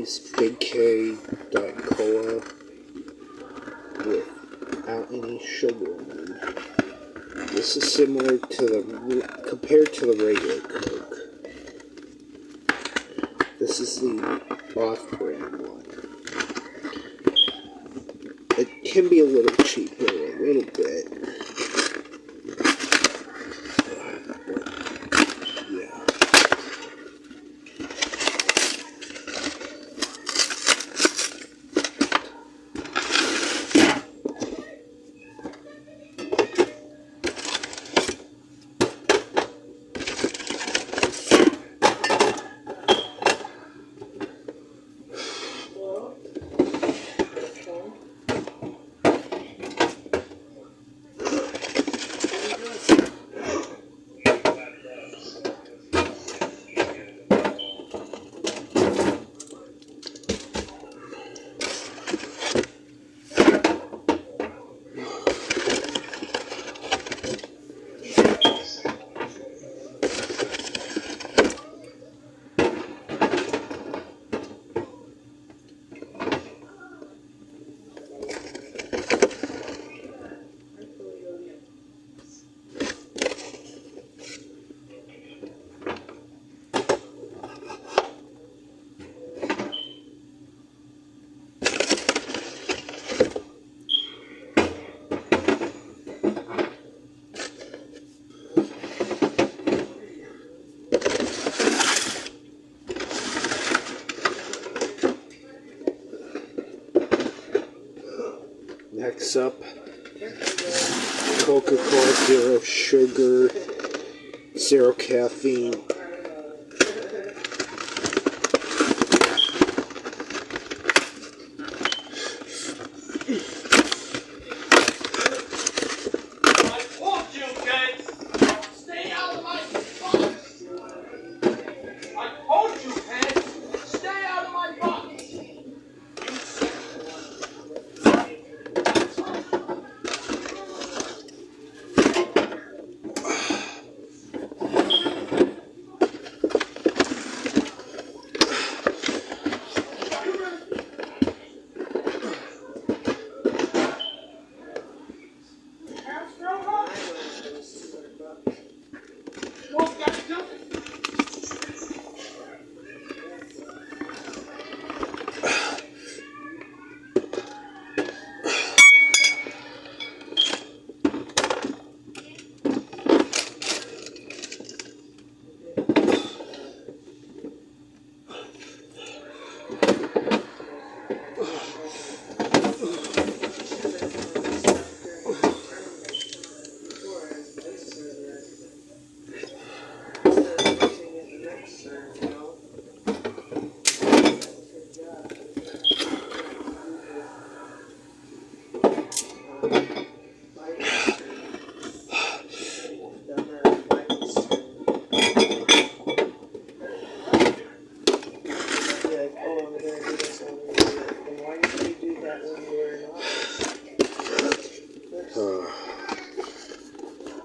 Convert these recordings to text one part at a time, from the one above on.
is Big K Diet Cola without any sugar in it. This is similar to compared to the regular Coke. This is the off-brand one. It can be a little cheaper, a little bit. Yeah. Next up, Coca-Cola, zero sugar, zero caffeine.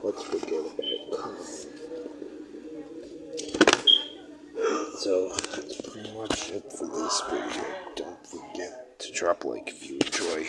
Let's forget about coffee. So that's pretty much it for this video. Don't forget to drop a like if you enjoy